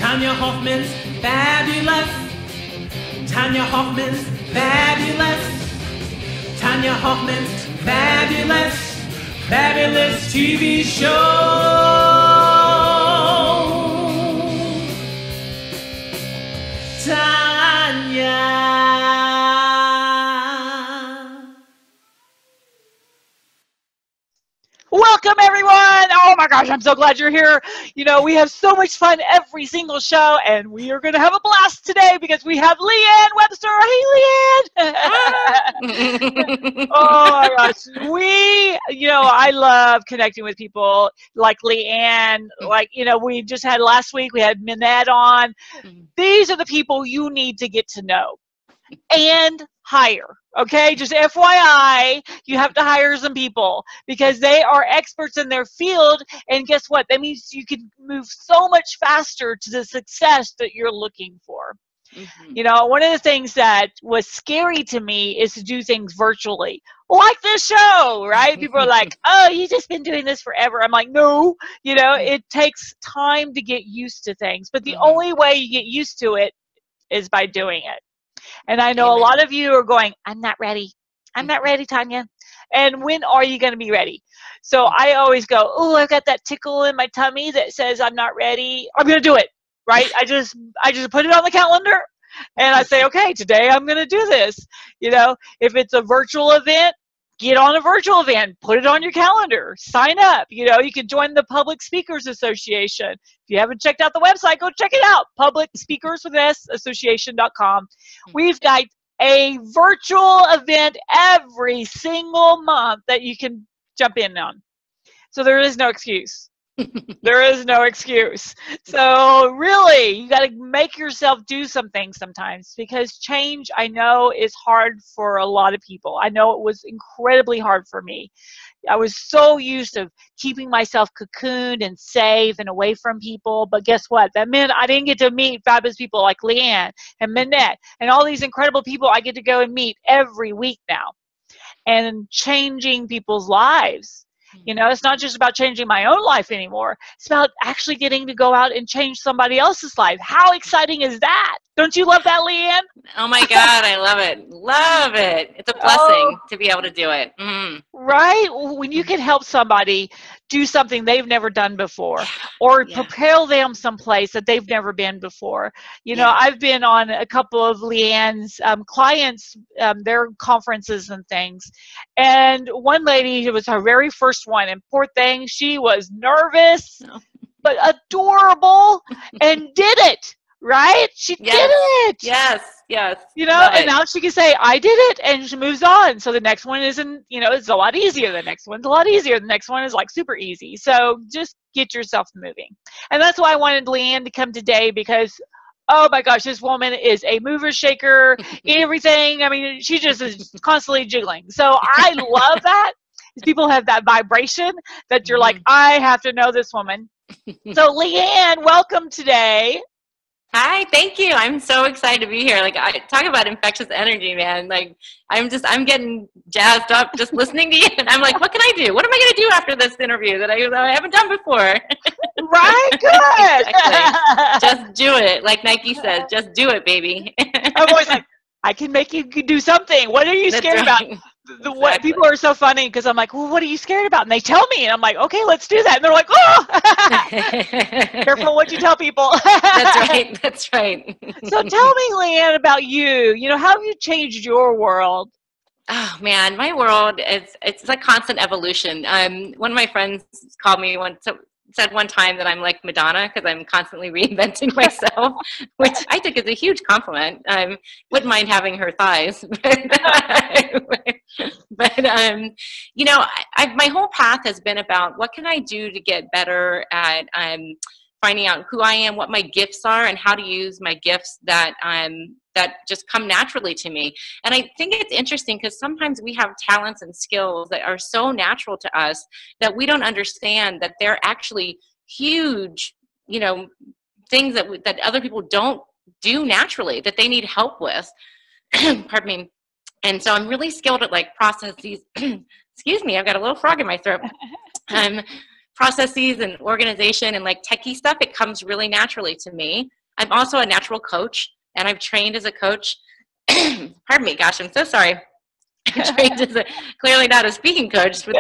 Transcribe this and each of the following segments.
Tonya Hofmann's fabulous. Tonya Hofmann's fabulous. Tonya Hofmann's fabulous, fabulous TV show. Tonya. Welcome, everyone. Oh my gosh, I'm so glad you're here. You know, we have so much fun every single show, and we are going to have a blast today because we have LeeAnn Webster. Hey, LeeAnn. Oh my gosh. I love connecting with people like LeeAnn. Like, we just had last week, we had Minette on. These are the people you need to get to know and hire. Okay, just FYI, you have to hire some people because they are experts in their field, and guess what? That means you can move so much faster to the success that you're looking for. Mm-hmm. One of the things that was scary to me is to do things virtually, like this show, right? People are like, oh, you've just been doing this forever. I'm like, no, it takes time to get used to things, but the only way you get used to it is by doing it. And I know a lot of you are going, I'm not ready. I'm not ready, Tonya. And when are you going to be ready? So I always go, oh, I've got that tickle in my tummy that says I'm not ready. I'm going to do it, right? I just put it on the calendar and I say, okay, today I'm going to do this. If it's a virtual event, get on a virtual event, put it on your calendar, sign up. You can join the Public Speakers Association. If you haven't checked out the website, go check it out, publicspeakerswithsassociation.com. We've got a virtual event every single month that you can jump in on. So there is no excuse. There is no excuse. So really, you got to make yourself do some things sometimes, because change, I know, is hard for a lot of people. I know it was incredibly hard for me. I was so used to keeping myself cocooned and safe and away from people. But guess what? That meant I didn't get to meet fabulous people like LeeAnn and Minette and all these incredible people I get to go and meet every week now, and changing people's lives. It's not just about changing my own life anymore. It's about actually getting to go out and change somebody else's life. How exciting is that? Don't you love that, LeeAnn? Oh my God, I love it. Love it. It's a blessing to be able to do it. Right? When you can help somebody do something they've never done before, or propel them someplace that they've never been before. I've been on a couple of LeeAnn's clients, their conferences and things. And one lady, it was her very first one, and poor thing, she was nervous, but adorable, and did it. Right? She did it. Yes. And now she can say, I did it, and she moves on. So the next one isn't, it's a lot easier. The next one's a lot easier. The next one is like super easy. So just get yourself moving. And that's why I wanted LeeAnn to come today, because oh my gosh, this woman is a mover, shaker, everything. I mean, she just is constantly jiggling. So I love that. People have that vibration that you're like, I have to know this woman. So LeeAnn, welcome today. Hi, thank you. I'm so excited to be here. Like, I talk about infectious energy, man. Like, I'm getting jazzed up just listening to you. And I'm like, what can I do? What am I going to do after this interview that I haven't done before? Right? Good. Exactly. Just do it. Like Nike says, just do it, baby. I'm always like, I can make you do something. What are you scared about? What people are so funny, because I'm like, well, what are you scared about? And they tell me, and I'm like, okay, let's do that. And they're like, oh, careful what you tell people. That's right. So tell me, LeeAnn, about you. How have you changed your world? Oh man, my world it's a constant evolution. One of my friends called me said one time that I'm like Madonna because I'm constantly reinventing myself, which I took as a huge compliment. Wouldn't mind having her thighs, but my whole path has been about what can I do to get better at finding out who I am, what my gifts are, and how to use my gifts that just come naturally to me. And I think it's interesting because sometimes we have talents and skills that are so natural to us that we don't understand that they're actually huge, things that other people don't do naturally, that they need help with. Pardon me. And so I'm really skilled at like processes. Excuse me, I've got a little frog in my throat. Processes and organization and like techie stuff, it comes really naturally to me. I'm also a natural coach, and I've trained as a coach. Pardon me, gosh, I'm so sorry. I trained as clearly not a speaking coach. With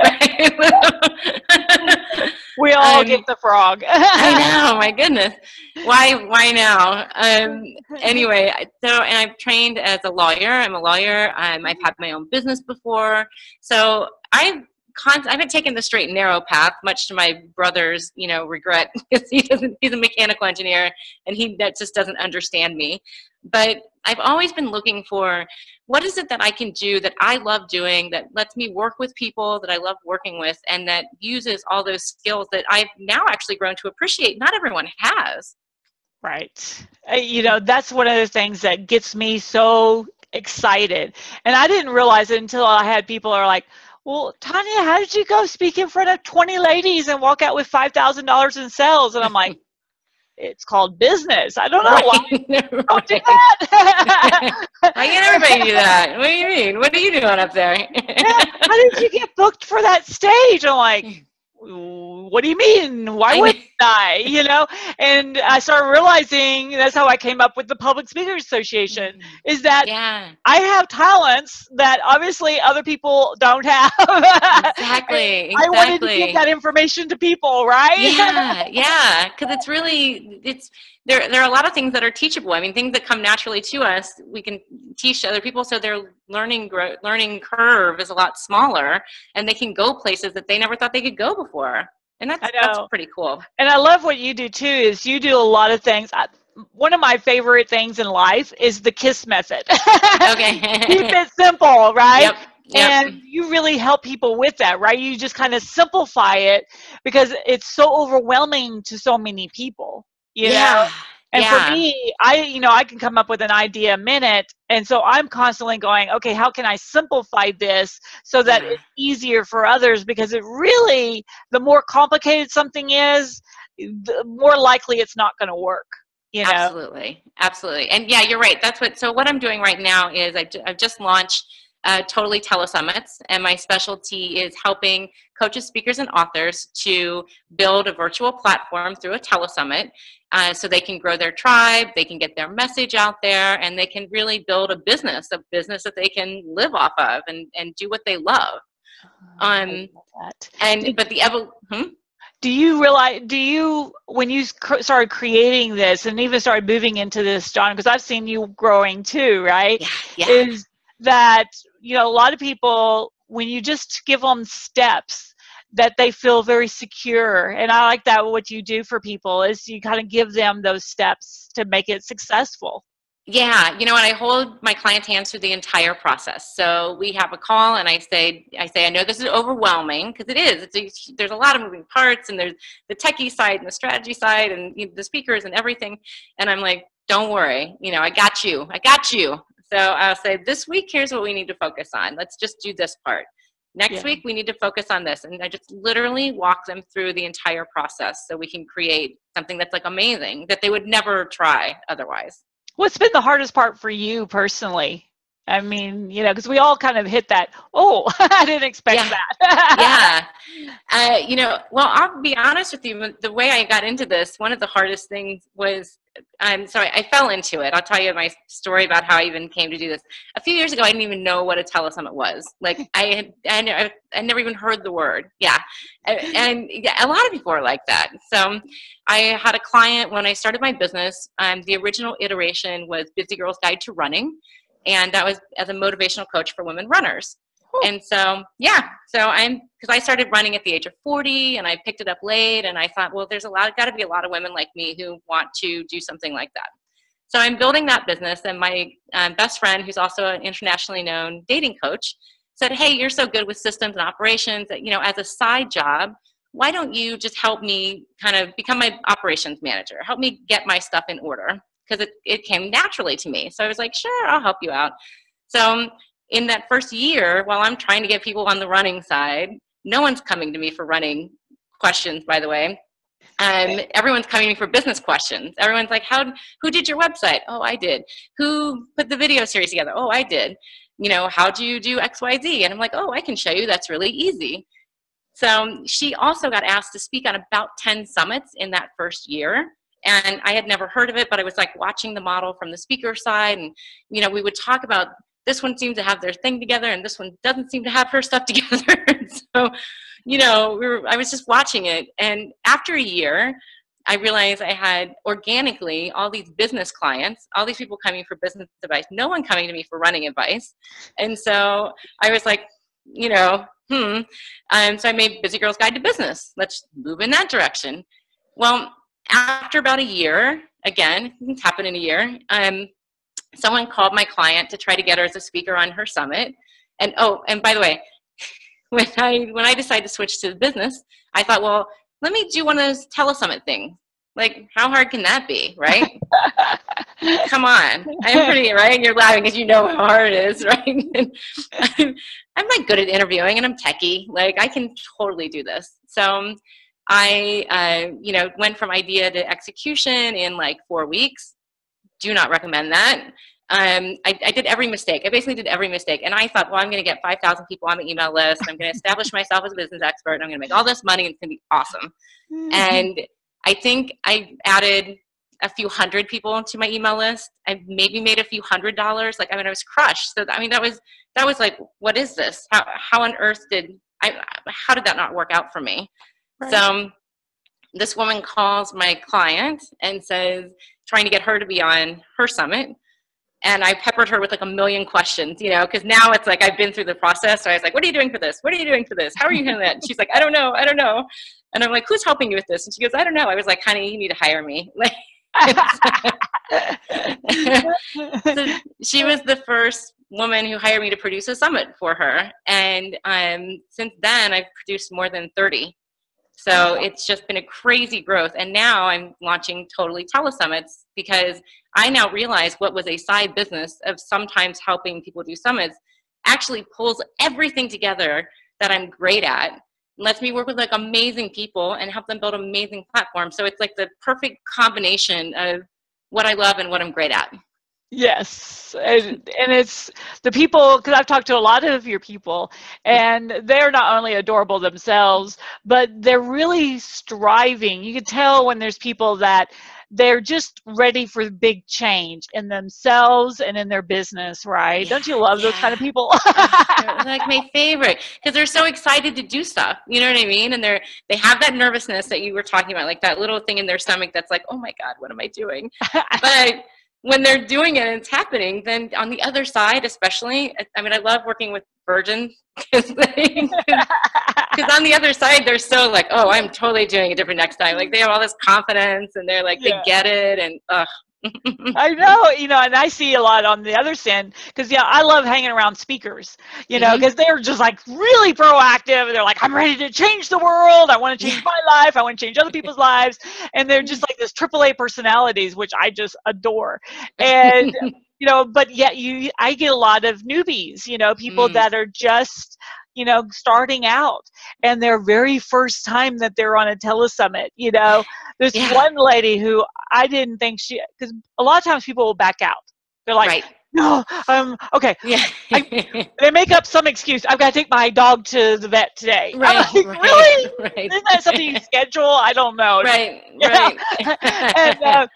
We all get the frog. I know, my goodness. Why now? Anyway, so, and I've trained as a lawyer. I'm a lawyer. I've had my own business before. So I haven't taken the straight and narrow path, much to my brother's, regret, because he's a mechanical engineer and that just doesn't understand me. But I've always been looking for, what is it that I can do that I love doing, that lets me work with people that I love working with, and that uses all those skills that I've now actually grown to appreciate not everyone has. Right. That's one of the things that gets me so excited. And I didn't realize it until I had people are like, well, Tonya, how did you go speak in front of 20 ladies and walk out with $5,000 in sales? And I'm like, it's called business. I don't know why. Don't do that. Why can't everybody do that? What do you mean? What are you doing up there? How did you get booked for that stage? I'm like, what do you mean? Why wouldn't I? And I started realizing that's how I came up with the Public Speakers Association, is that I have talents that obviously other people don't have. Exactly. I wanted to give that information to people, right? Yeah. Because there are a lot of things that are teachable. I mean, things that come naturally to us, we can teach other people, so their learning curve is a lot smaller, and they can go places that they never thought they could go before. And that's pretty cool. And I love what you do too, is you do a lot of things. One of my favorite things in life is the KISS method. Okay. Keep it simple, right? Yep. And you really help people with that, right? You just kind of simplify it because it's so overwhelming to so many people, you know? And for me, I can come up with an idea a minute. And so I'm constantly going, okay, how can I simplify this so that it's easier for others? Because it really, the more complicated something is, the more likely it's not going to work. Absolutely. And yeah, you're right. So what I'm doing right now is I've just launched Totally Telesummits, and my specialty is helping coaches, speakers, and authors to build a virtual platform through a telesummit, so they can grow their tribe, they can get their message out there, and they can really build a business that they can live off of and do what they love. Do you realize, when you started creating this and even started moving into this, John, because I've seen you growing too, right? Is that, a lot of people, when you just give them steps, that they feel very secure. And I like that what you do for people is you kind of give them those steps to make it successful. Yeah, and I hold my clients' hands through the entire process. So we have a call, and I say, I know this is overwhelming, because it is. There's a lot of moving parts, and there's the techie side and the strategy side and the speakers and everything. And I'm like, don't worry, I got you. So I'll say, this week, here's what we need to focus on. Let's just do this part. Next week, we need to focus on this. And I just literally walk them through the entire process so we can create something that's amazing that they would never try otherwise. What's been the hardest part for you personally? I mean, because we all kind of hit that, I didn't expect that. Well, I'll be honest with you. The way I got into this, one of the hardest things was, I fell into it. I'll tell you my story about how I even came to do this. A few years ago, I didn't even know what a telesummit was. I never even heard the word. And a lot of people are like that. So I had a client when I started my business. The original iteration was Busy Girl's Guide to Running. And that was as a motivational coach for women runners. And so, because I started running at the age of 40, and I picked it up late, and I thought, well, there's got to be a lot of women like me who want to do something like that. So I'm building that business, and my best friend, who's also an internationally known dating coach, said, hey, you're so good with systems and operations that, as a side job, why don't you just help me kind of become my operations manager? Help me get my stuff in order. Because it came naturally to me. So I was like, sure, I'll help you out. So in that first year, while I'm trying to get people on the running side, no one's coming to me for running questions, by the way. Everyone's coming to me for business questions. Everyone's like, who did your website? Oh, I did. Who put the video series together? Oh, I did. How do you do XYZ? And I'm like, oh, I can show you. That's really easy. So she also got asked to speak on about 10 summits in that first year. And I had never heard of it, but I was like watching the model from the speaker side. And, you know, we would talk about this one seems to have their thing together and this one doesn't seem to have her stuff together. So, you know, I was just watching it. And after a year, I realized I had organically all these business clients, all these people coming for business advice, no one coming to me for running advice. And so I was like, you know, so I made Busy Girl's Guide to Business. Let's move in that direction. Well, after about a year, again, things happen in a year, someone called my client to try to get her as a speaker on her summit. And oh, and by the way, when I decided to switch to the business, I thought, well, let me do one of those telesummit things. Like, how hard can that be, right? Come on. I'm pretty, right? You're laughing because you know how hard it is, right? And I'm not good at interviewing, and I'm techie. Like, I can totally do this. So I, you know, went from idea to execution in like 4 weeks. Do not recommend that. I did every mistake. I basically did every mistake. And I thought, well, I'm going to get 5,000 people on my email list. I'm going to establish myself as a business expert. And I'm going to make all this money. And it's going to be awesome. And I think I added a few hundred people to my email list. I maybe made a few $100. Like, I mean, I was crushed. So, I mean, that was like, what is this? How on earth how did that not work out for me? Right. So this woman calls my client and says, trying to get her to be on her summit. And I peppered her with like a million questions, you know, because now it's like I've been through the process. So I was like, what are you doing for this? What are you doing for this? How are you handling that? And she's like, I don't know. And I'm like, who's helping you with this? And she goes, I don't know. I was like, honey, you need to hire me. So she was the first woman who hired me to produce a summit for her. And since then, I've produced more than 30. So it's just been a crazy growth. And now I'm launching totally telesummits because I now realize what was a side business of sometimes helping people do summits actually pulls everything together that I'm great at, lets me work with like amazing people and help them build amazing platforms. So it's like the perfect combination of what I love and what I'm great at. Yes. And it's the people, because I've talked to a lot of your people, and they're not only adorable themselves, but they're really striving. You can tell when there's people that they're just ready for big change in themselves and in their business, right? Don't you love those kind of people? They're like my favorite because they're so excited to do stuff. You know what I mean? And they have that nervousness that you were talking about, like that little thing in their stomach that's like, oh my God, what am I doing? But when they're doing it and it's happening, then on the other side, especially, I mean, I love working with virgins because on the other side, they're so like, oh, I'm totally doing it different next time. Like they have all this confidence and they're like, they get it. And I know, you know, and I see a lot on the other end because, yeah, I love hanging around speakers, you know, because they're just like really proactive. They're like, I'm ready to change the world. I want to change my life. I want to change other people's lives. And they're just like this AAA personalities, which I just adore. And, you know, but yet I get a lot of newbies, you know, people that are just, you know, starting out and their very first time that they're on a telesummit, you know. There's one lady who I didn't think because a lot of times people will back out. They're like, no, okay. Yeah. They make up some excuse. I've got to take my dog to the vet today. Right. I'm like, really? Right. Isn't that something you schedule? I don't know. Right. And,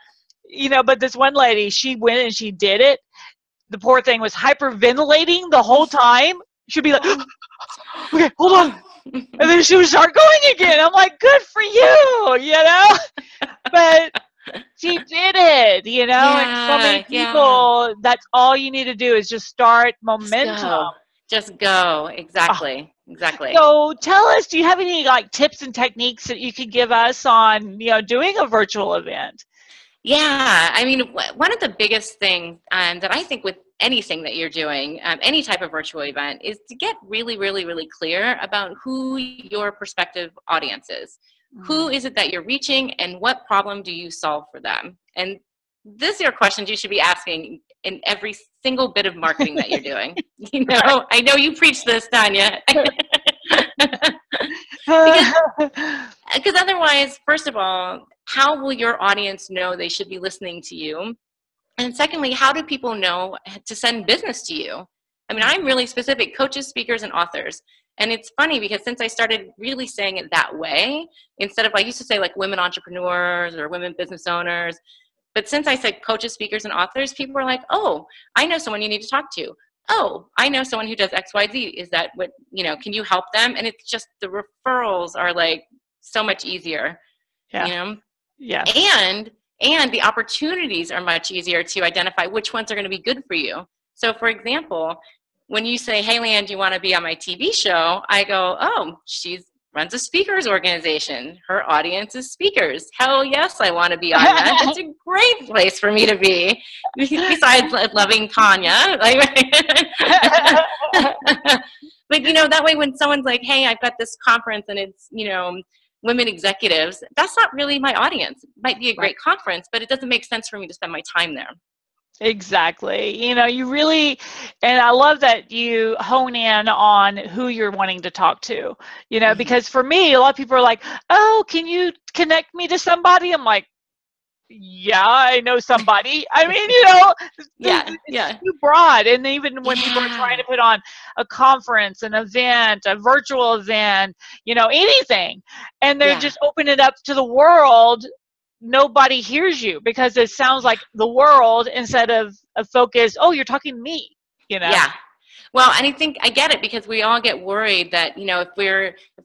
you know, but this one lady, she went and she did it. The poor thing was hyperventilating the whole time. She'd be like, okay, hold on. And then she would start going again. I'm like, good for you, you know? But she did it, you know? And so many people, that's all you need to do is just start momentum. Just go. Exactly. Exactly. So tell us, do you have any like tips and techniques that you could give us on, you know, doing a virtual event? Yeah. I mean, one of the biggest things that I think with anything that you're doing, any type of virtual event, is to get really, really, really clear about who your prospective audience is. Who is it that you're reaching and what problem do you solve for them? And these are questions you should be asking in every single bit of marketing that you're doing. You know, I know you preach this, Tonya. Because otherwise, first of all, how will your audience know they should be listening to you? And secondly, how do people know to send business to you? I mean, I'm really specific: coaches, speakers, and authors. And it's funny because since I started really saying it that way, instead of, I used to say like women entrepreneurs or women business owners, but since I said coaches, speakers, and authors, people were like, oh, I know someone you need to talk to. Oh, I know someone who does X, Y, Z. Is that what, can you help them? And it's just, the referrals are like so much easier, Yeah. Yeah. And the opportunities are much easier to identify which ones are going to be good for you. So for example, when you say, hey, LeeAnn, do you want to be on my TV show? I go, oh, she runs a speakers organization. Her audience is speakers. Hell yes, I want to be on that. It's a great place for me to be. Besides loving Tonya. But, that way when someone's like, hey, I've got this conference and it's, women executives, that's not really my audience. It might be a great conference, but it doesn't make sense for me to spend my time there. Exactly. You really, and I love that you hone in on who you're wanting to talk to, because for me, a lot of people are like, oh, can you connect me to somebody? I'm like, yeah, I know somebody. I mean, it's too broad. And even when people are trying to put on a conference, an event, a virtual event, anything, and they're just open it up to the world, nobody hears you because it sounds like the world instead of a focus. Oh, you're talking to me, Yeah. Well, and I think I get it because we all get worried that, if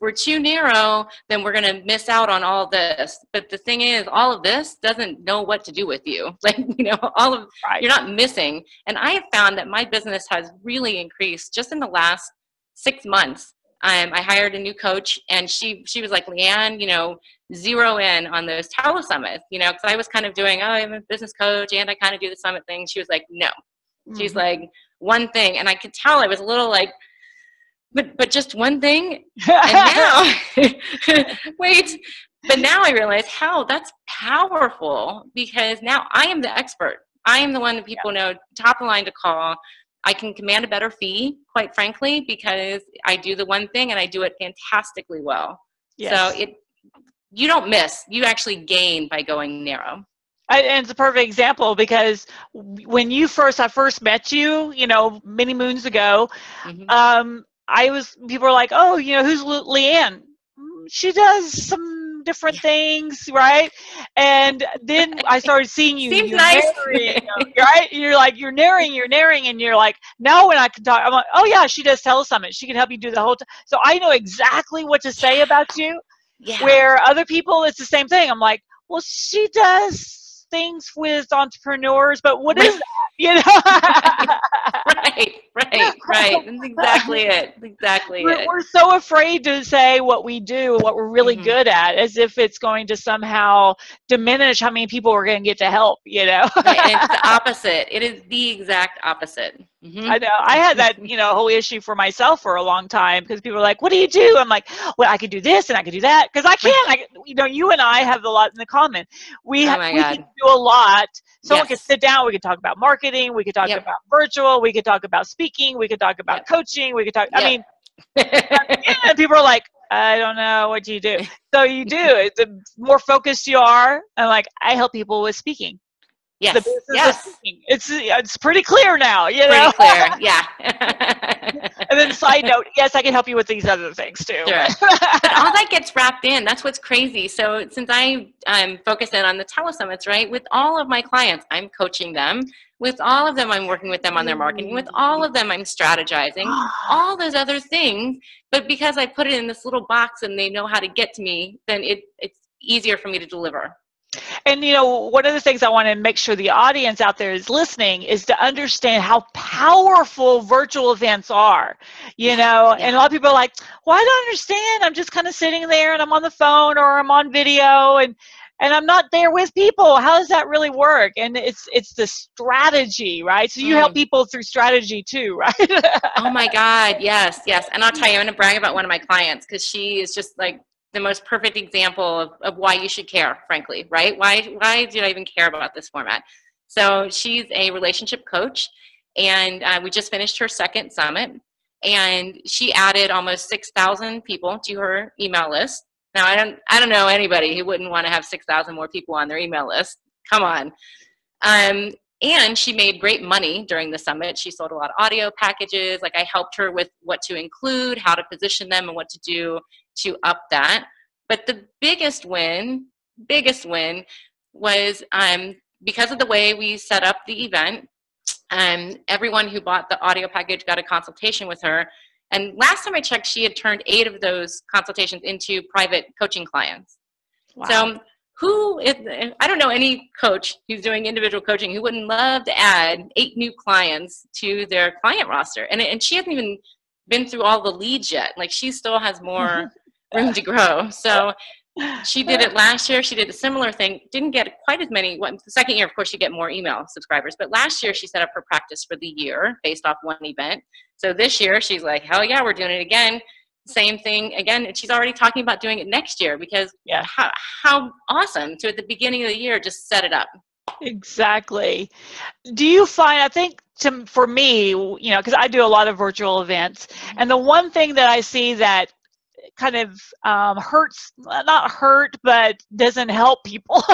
we're too narrow, then we're going to miss out on all this. But the thing is, all of this doesn't know what to do with you. Like, you're not missing. And I have found that my business has really increased just in the last 6 months. I hired a new coach, and she was like, LeeAnn, zero in on those telesummits, because I was kind of doing, oh, I'm a business coach and I kind of do the summit thing. She was like, no. She's like, one thing. And I could tell I was a little like, but just one thing. And now, wait, but now I realize how that's powerful, because now I am the expert. I am the one that people know, top of the line to call. I can command a better fee, quite frankly, because I do the one thing and I do it fantastically well. Yes. So you don't miss, you actually gain by going narrow. And it's a perfect example because when I first met you, many moons ago, people were like, oh, who's LeeAnn? She does some different things, right? And then I started seeing you. Seems nice. Narrating, right? You're like, you're narrating, and you're like, now when I can talk, I'm like, oh yeah, she does telesummit. She can help you do the whole time. So I know exactly what to say about you. Yeah. Where other people, it's the same thing. I'm like, well, she does things with entrepreneurs, but what is that? Right. That's exactly it. We're so afraid to say what we do, what we're really good at, as if it's going to somehow diminish how many people we're going to get to help. Right, and it's the opposite. It is the exact opposite. I know. I had that, whole issue for myself for a long time because people were like, what do you do? I'm like, well, I could do this and I could do that. Because I can. You and I have a lot in common. We can do a lot. Someone can sit down. We could talk about marketing. We could talk about virtual. We could talk about speaking. We could talk about coaching. We could talk. I mean, and people are like, I don't know, what do you do? So you do. The more focused you are, and like, I help people with speaking. Yes. It's pretty clear now, Pretty clear, yeah. And then side note, yes, I can help you with these other things too. Sure. But all that gets wrapped in. That's what's crazy. So since I'm focusing on the telesummits, right, with all of my clients, I'm coaching them. With all of them, I'm working with them on their marketing. With all of them, I'm strategizing. All those other things. But because I put it in this little box and they know how to get to me, then it's easier for me to deliver. And, one of the things I want to make sure the audience out there is listening is to understand how powerful virtual events are, And a lot of people are like, well, I don't understand. I'm just kind of sitting there and I'm on the phone or I'm on video and I'm not there with people. How does that really work? And it's the strategy, right? So you help people through strategy too, right? Oh my God. Yes. And I'll tell you, I'm going to brag about one of my clients because she is just like the most perfect example of why you should care, frankly, right? Why did I even care about this format? So she's a relationship coach, and we just finished her second summit, and she added almost 6,000 people to her email list. Now, I don't know anybody who wouldn't want to have 6,000 more people on their email list. Come on. And she made great money during the summit. She sold a lot of audio packages. Like I helped her with what to include, how to position them, and what to do to up that. But the biggest win was because of the way we set up the event. Everyone who bought the audio package got a consultation with her. And last time I checked, she had turned 8 of those consultations into private coaching clients. Wow. So I don't know any coach who's doing individual coaching who wouldn't love to add 8 new clients to their client roster. And she hasn't even been through all the leads yet. Like she still has more room to grow. So she did it last year. She did a similar thing. Didn't get quite as many. The second year, of course, you get more email subscribers. But last year, she set up her practice for the year based off one event. So this year, she's like, hell yeah, we're doing it again. Same thing again. And she's already talking about doing it next year because how awesome to at the beginning of the year, just set it up. Exactly. Do you find, I think for me, because I do a lot of virtual events, and the one thing that I see that kind of not hurt, but doesn't help people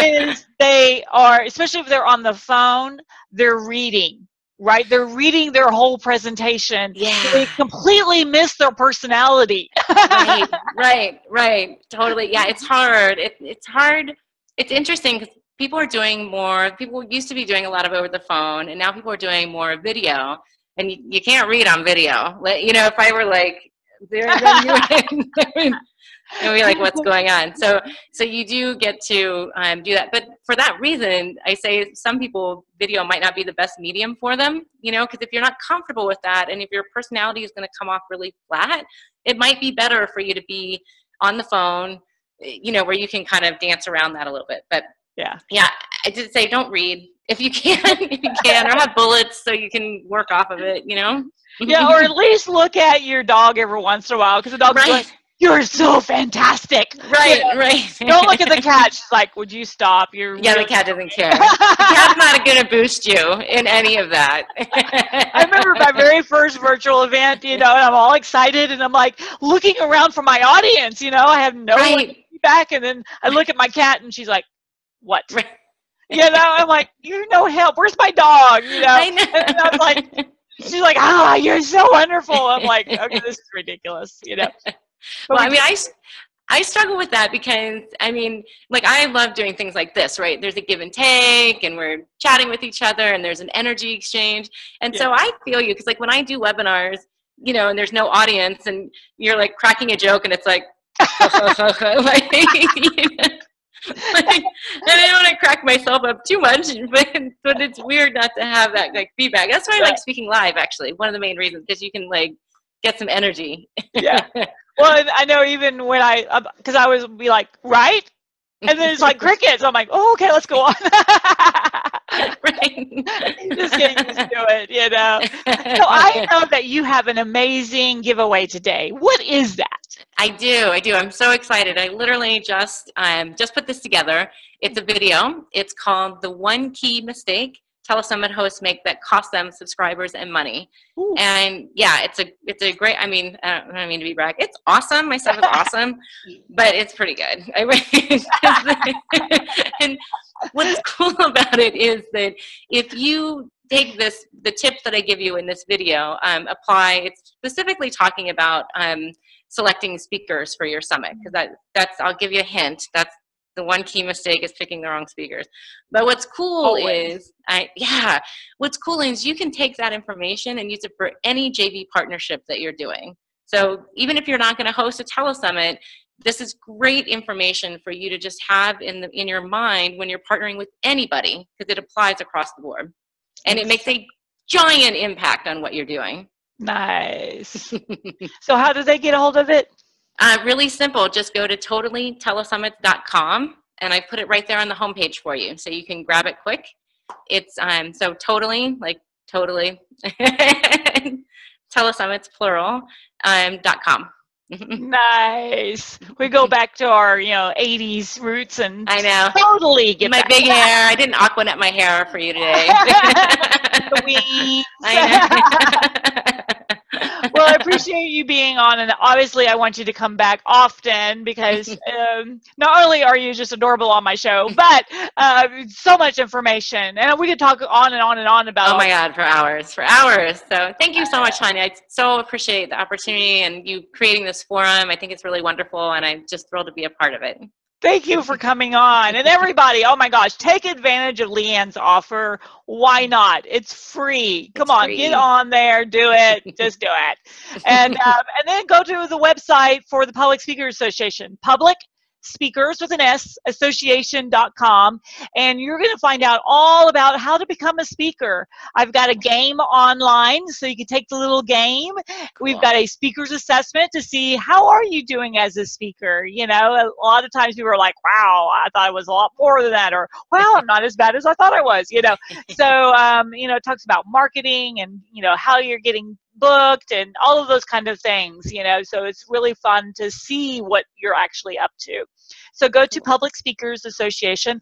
is they are, especially if they're on the phone, they're reading, right? They're reading their whole presentation. Yeah. So they completely miss their personality. Right. Totally. Yeah, it's hard. It's hard. It's interesting because people used to be doing a lot of over the phone, and now people are doing more video, and you can't read on video. If I were like, and we're like, what's going on? So you do get to do that. But for that reason, I say some people, video might not be the best medium for them, because if you're not comfortable with that, and if your personality is going to come off really flat, it might be better for you to be on the phone, where you can kind of dance around that a little bit. But yeah, I did say don't read if you can, or have bullets so you can work off of it, Yeah, or at least look at your dog every once in a while, because the dog's like, you're so fantastic. Right. Don't look at the cat. She's like, would you stop? The cat doesn't care. The cat's not going to boost you in any of that. I remember my very first virtual event, and I'm all excited, and I'm like looking around for my audience, I have no feedback, and then I look at my cat, and she's like, what? Right. I'm like, you're no help. Where's my dog? I know. And I was like, she's like, you're so wonderful. I'm like, okay, this is ridiculous, Well, I struggle with that because, I love doing things like this, right? There's a give and take, and we're chatting with each other, and there's an energy exchange. And so I feel you, because when I do webinars, and there's no audience, and you're like cracking a joke, and it's like, and I don't want to crack myself up too much, but it's weird not to have that feedback. That's why I like speaking live, actually. One of the main reasons, because you can get some energy. Yeah. Well, I know even when because I was be like, right? And then it's like crickets. I'm like, oh, okay, let's go on. Right. Just getting used to it, So I know that you have an amazing giveaway today. What is that? I do. I'm so excited. I literally just put this together. It's a video. It's called The One Key Mistake Telesummit Hosts Make That Costs Them Subscribers and Money. Ooh. And yeah, it's a great, I don't mean to be brag. It's awesome. My stuff is awesome, but it's pretty good. And what's cool about it is that if you take the tips that I give you in this video, it's specifically talking about selecting speakers for your summit, because I'll give you a hint. That's the one key mistake, is picking the wrong speakers. But what's cool is you can take that information and use it for any JV partnership that you're doing. So even if you're not going to host a telesummit, this is great information for you to just have in your mind when you're partnering with anybody, because it applies across the board, and it makes a giant impact on what you're doing. Nice. So how do they get a hold of it? Really simple. Just go to totallytelesummits.com, and I put it right there on the homepage for you, so you can grab it quick. It's so totally telesummits plural .com. Nice. We go back to our 80s roots, and I know totally get my big hair. I didn't Aquanet my hair for you today. The wings. I know. Well, I appreciate you being on, and obviously I want you to come back often because not only are you just adorable on my show, but so much information, and we could talk on and on and on about Oh all my God, for hours, for hours. So thank you so much, Tonya. I so appreciate the opportunity and you creating this forum. I think it's really wonderful, and I'm just thrilled to be a part of it. Thank you for coming on. And everybody, oh my gosh, take advantage of LeeAnn's offer. Why not? It's free. Come on, get on there, do it, just do it. And then go to the website for the Public Speakers Association, Public Speakers with an S, association.com, and you're going to find out all about how to become a speaker. I've got a game online, so you can take the little game. Cool. We've got a speaker's assessment to see how are you doing as a speaker. You know, a lot of times people are like, wow, I thought it was a lot more than that, or wow, I'm not as bad as I thought I was, you know. So, you know, it talks about marketing and, you know, how you're getting booked and all of those kind of things, you know, so it's really fun to see what you're actually up to. So go to Public Speakers Association.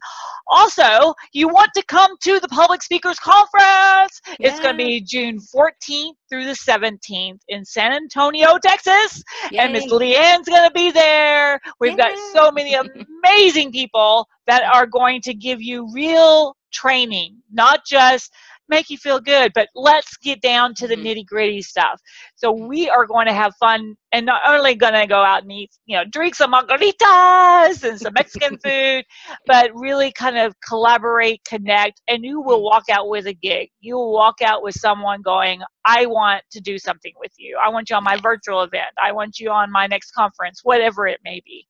Also, you want to come to the Public Speakers Conference. Yeah. It's going to be June 14th through the 17th in San Antonio, Texas. Yay. And Miss LeeAnn's going to be there. We've got so many amazing people that are going to give you real training, not just make you feel good, but let's get down to the nitty-gritty stuff. So we are going to have fun, and not only going to go out and eat, you know, drink some margaritas and some Mexican food, but really kind of collaborate, connect, and you will walk out with a gig. You will walk out with someone going, I want to do something with you. I want you on my virtual event. I want you on my next conference, whatever it may be.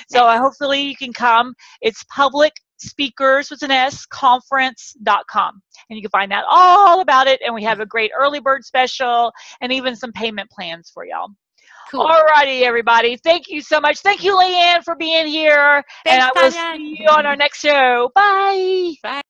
So hopefully you can come. It's Public Speakers with an S, conference.com. And you can find out all about it. And we have a great early bird special and even some payment plans for y'all. Cool. All righty, everybody. Thank you so much. Thank you, LeeAnn, for being here. Thanks, and I will see you on our next show. Bye. Bye.